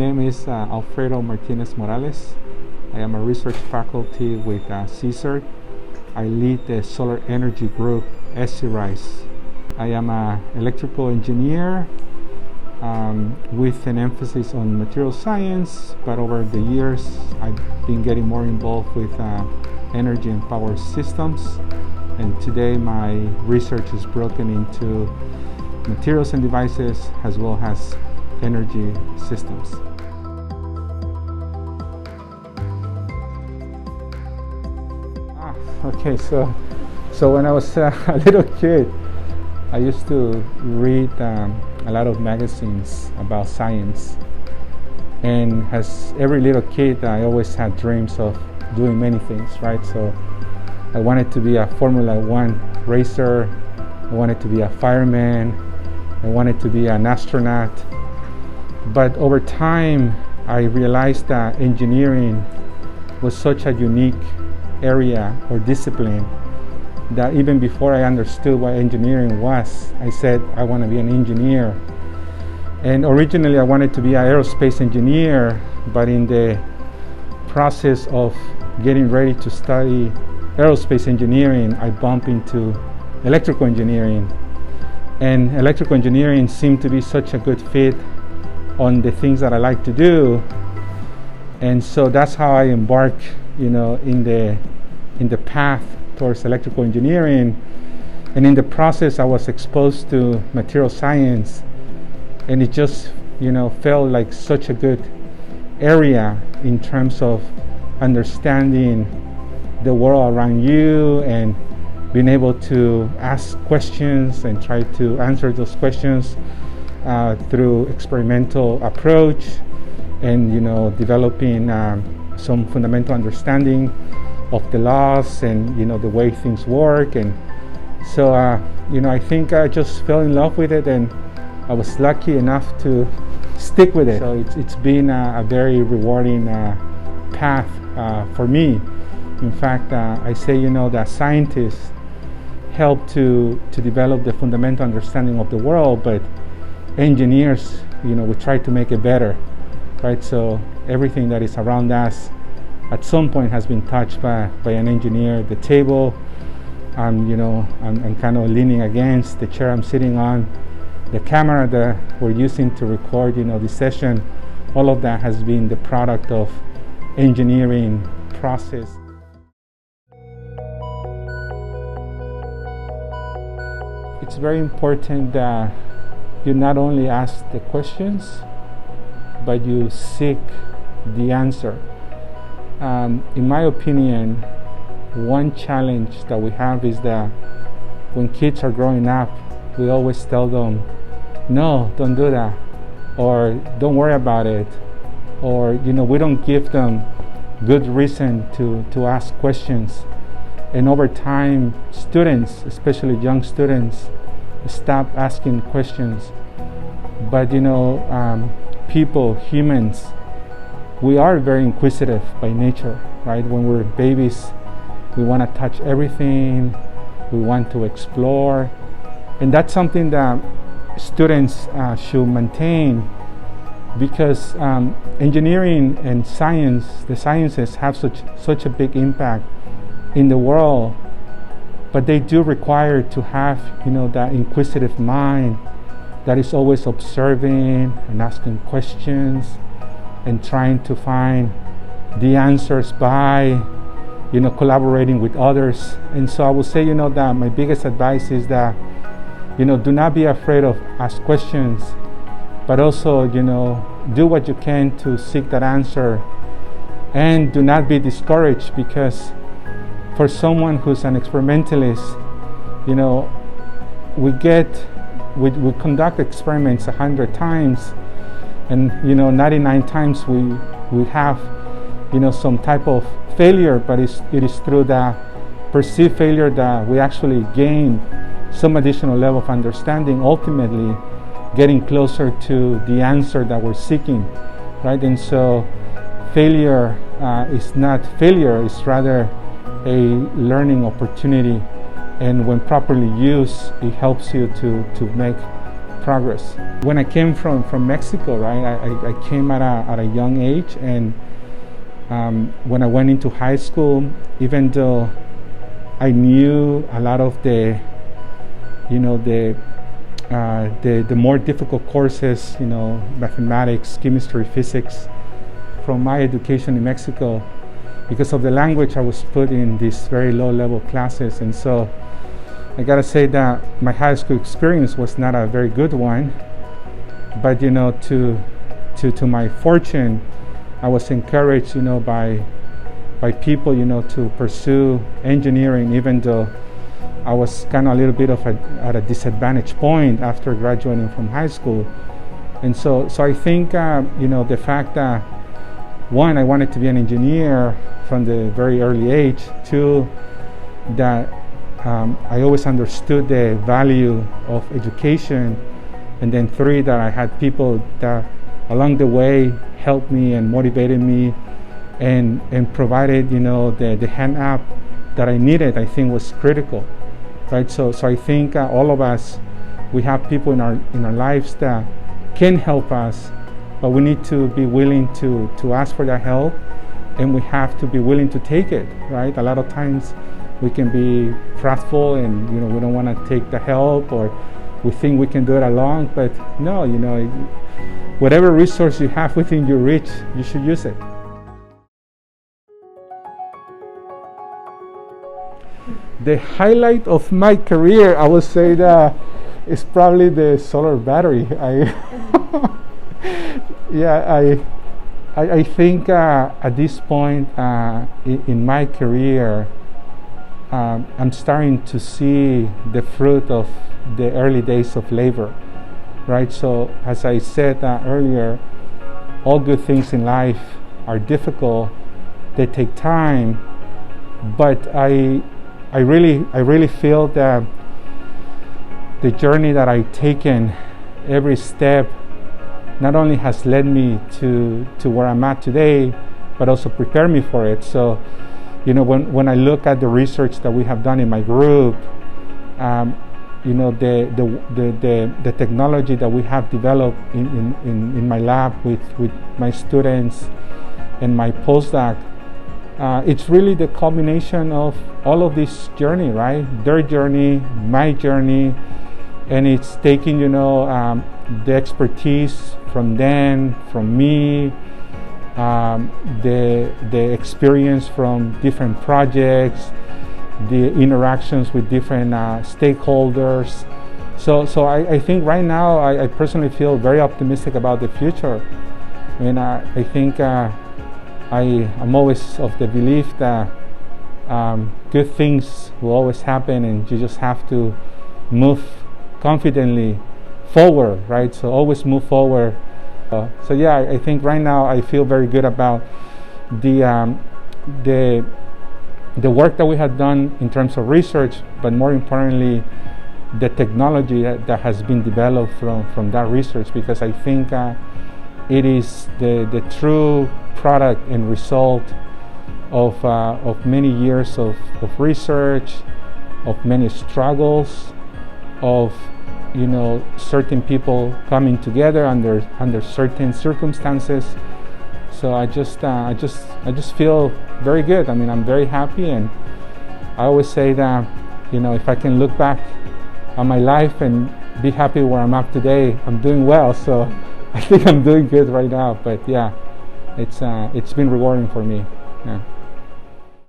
name is Alfredo Martinez-Morales. I am a research faculty with CE-CERT. I lead the solar energy group, CE-CERT. I am an electrical engineer with an emphasis on material science, but over the years I've been getting more involved with energy and power systems. And today my research is broken into materials and devices as well as energy systems. Okay, so when I was a little kid, I used to read a lot of magazines about science. And as every little kid, I always had dreams of doing many things, right? So I wanted to be a Formula One racer, I wanted to be a fireman, I wanted to be an astronaut. But over time, I realized that engineering was such a unique area or discipline that even before I understood what engineering was, I said I want to be an engineer. And originally I wanted to be an aerospace engineer, but in the process of getting ready to study aerospace engineering, I bumped into electrical engineering. And electrical engineering seemed to be such a good fit on the things that I like to do. And so that's how I embarked, in the path towards electrical engineering. And in the process I was exposed to material science, and it just felt like such a good area in terms of understanding the world around you and being able to ask questions and try to answer those questions through experimental approach, and developing some fundamental understanding of the laws and the way things work. And so I think I just fell in love with it, and I was lucky enough to stick with it. So it's been a very rewarding path for me. In fact, I say that scientists help to develop the fundamental understanding of the world, but engineers we try to make it better, right? So everything that is around us at some point has been touched by an engineer. The table I'm kind of leaning against, the chair I'm sitting on, the camera that we're using to record this session, all of that has been the product of engineering process. It's very important that you not only ask the questions, but you seek the answer. In my opinion, one challenge that we have is that when kids are growing up, we always tell them, no, don't do that, or don't worry about it, or we don't give them good reason to ask questions. And over time, students, especially young students, stop asking questions. But people, humans, we are very inquisitive by nature, right? When we're babies, we want to touch everything, we want to explore, and that's something that students should maintain, because engineering and science, the sciences, have such a big impact in the world, but they do require to have that inquisitive mind that is always observing and asking questions and trying to find the answers by collaborating with others. And so I would say that my biggest advice is that do not be afraid of ask questions, but also do what you can to seek that answer, and do not be discouraged, because for someone who's an experimentalist, we conduct experiments 100 times, and 99 times we have some type of failure, but it is through that perceived failure that we actually gain some additional level of understanding, ultimately getting closer to the answer that we're seeking, right? And so failure is not failure, it's rather a learning opportunity, and when properly used, it helps you to make progress. When I came from Mexico, right, I came at a young age, and when I went into high school, even though I knew a lot of the more difficult courses, mathematics, chemistry, physics, from my education in Mexico, because of the language, I was put in these very low-level classes, and so I gotta say that my high school experience was not a very good one. But to my fortune, I was encouraged, by people, to pursue engineering, even though I was kind of a little bit at a disadvantage point after graduating from high school. And so I think the fact that, one, I wanted to be an engineer from the very early age. Two, that I always understood the value of education. And then three, that I had people that along the way helped me and motivated me and provided the hand up that I needed, I think was critical, right? So I think all of us, we have people in our lives that can help us, but we need to be willing to ask for that help, and we have to be willing to take it, right? A lot of times we can be prideful and we don't want to take the help, or we think we can do it alone, but no, whatever resource you have within your reach, you should use it. The highlight of my career, I would say that is probably the solar battery. I think at this point in my career, I'm starting to see the fruit of the early days of labor, right? So as I said earlier, all good things in life are difficult, they take time, but I really feel that the journey that I've taken, every step, not only has led me to where I'm at today, but also prepared me for it. So, when I look at the research that we have done in my group, the technology that we have developed in my lab with my students and my postdoc, it's really the culmination of all of this journey, right? Their journey, my journey, and it's taking, the expertise from them, from me, the experience from different projects, the interactions with different stakeholders. So I think right now I personally feel very optimistic about the future. I think I'm always of the belief that good things will always happen, and you just have to move confidently forward, right? So always move forward. I think right now I feel very good about the work that we have done in terms of research, but more importantly, the technology that has been developed from that research, because I think it is the true product and result of many years of research, of many struggles, of certain people coming together under certain circumstances. So I just feel very good. I'm very happy, and I always say that if I can look back on my life and be happy where I'm at today, I'm doing well. So I think I'm doing good right now. But yeah, it's been rewarding for me. Yeah.